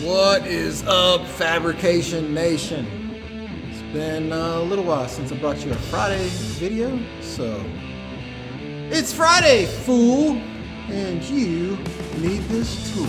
What is up, Fabrication Nation? It's been a little while since I brought you a Friday video, so it's Friday, fool, and you need this tool.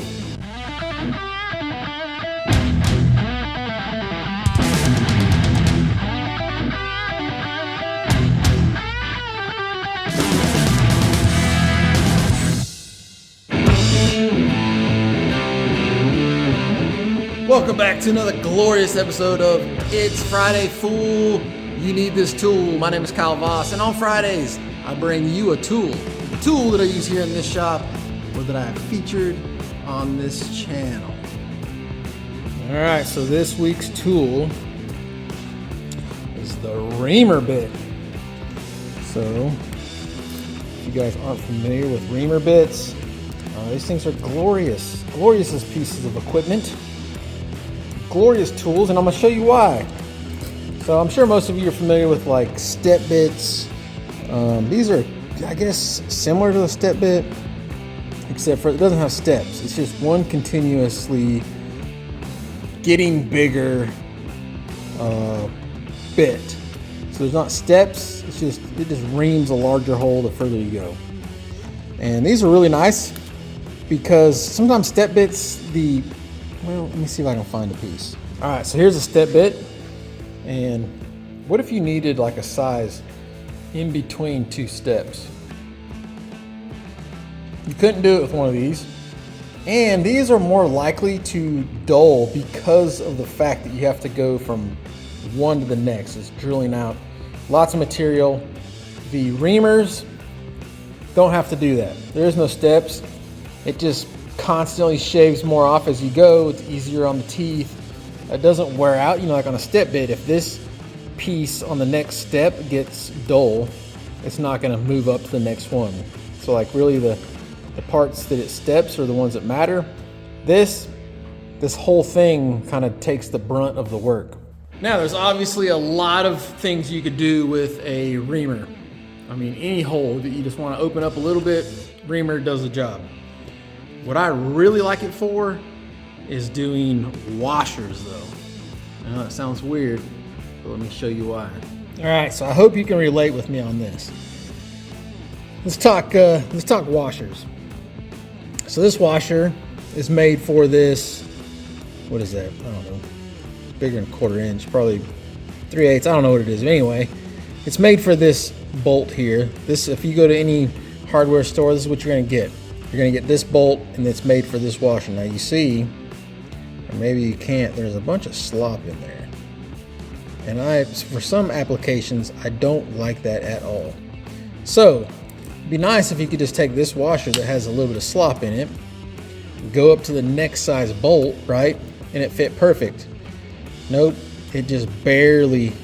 Welcome back to another glorious episode of It's Friday, Fool. You need this tool. My name is Kyle Voss, and on Fridays, I bring you a tool that I use here in this shop, or that I have featured on this channel. All right, so this week's tool is the Reamer Bit. So, if you guys aren't familiar with Reamer Bits, these things are glorious as pieces of equipment. Glorious tools, and I'm going to show you why. So I'm sure most of you are familiar with like step bits. These are, I guess, similar to the step bit, except for it doesn't have steps. It's just one continuously getting bigger bit. So there's not steps. It just reams a larger hole the further you go. And these are really nice because sometimes step bits, well, let me see if I can find a piece. All right, so here's a step bit. And what if you needed like a size in between two steps? You couldn't do it with one of these. And these are more likely to dull because of the fact that you have to go from one to the next. It's drilling out lots of material. The Reamers don't have to do that. There is no steps. It just constantly shaves more off as you go. It's easier on the teeth. It doesn't wear out, like on a step bit. If this piece on the next step gets dull, it's not going to move up to the next one. So like really the parts that it steps are the ones that matter. This whole thing kind of takes the brunt of the work. Now there's obviously a lot of things you could do with a Reamer. I mean, any hole that you just want to open up a little bit, Reamer does the job. What I really like it for is doing washers though. I know that sounds weird, but let me show you why. All right, so I hope you can relate with me on this. Let's talk washers. So this washer is made for this, what is that? I don't know, bigger than a 1/4 inch, probably 3/8. I don't know what it is, but anyway, it's made for this bolt here. This, if you go to any hardware store, this is what you're gonna get. You're gonna get this bolt, and it's made for this washer. Now you see, or maybe you can't, there's a bunch of slop in there. And for some applications, I don't like that at all. So, it'd be nice if you could just take this washer that has a little bit of slop in it, go up to the next size bolt, right? And it fit perfect. Nope, it just barely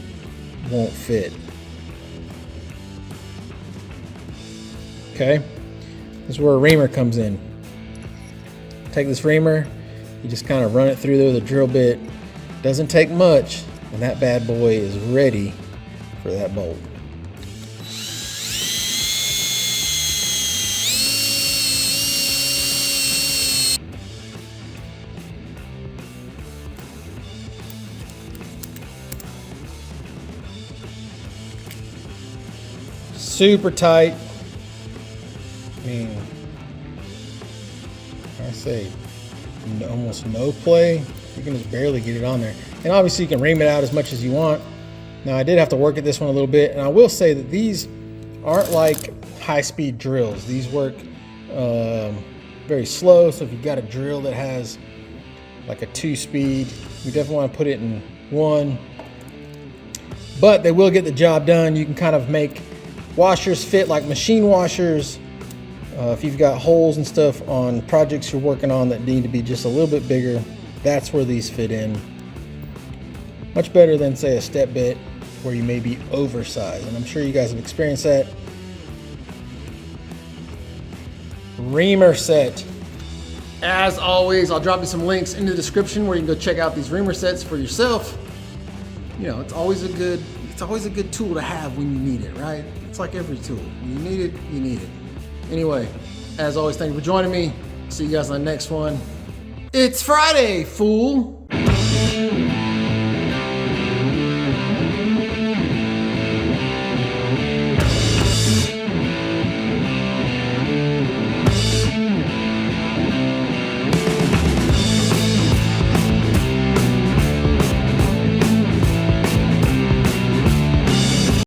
won't fit. Okay? This is where a Reamer comes in. Take this Reamer, you just kind of run it through there with a drill bit. Doesn't take much, and that bad boy is ready for that bolt. Super tight. I mean, I say almost no play. You can just barely get it on there. And obviously you can ream it out as much as you want. Now I did have to work at this one a little bit, and I will say that these aren't like high-speed drills. These work very slow, so if you've got a drill that has like a 2-speed, you definitely want to put it in 1. But they will get the job done. You can kind of make washers fit like machine washers. If you've got holes and stuff on projects you're working on that need to be just a little bit bigger, that's where these fit in. Much better than, say, a step bit where you may be oversized. And I'm sure you guys have experienced that. Reamer set. As always, I'll drop you some links in the description where you can go check out these Reamer sets for yourself. It's always a good tool to have when you need it, right? It's like every tool. When you need it, you need it. Anyway, as always, thank you for joining me. See you guys on the next one. It's Friday, fool!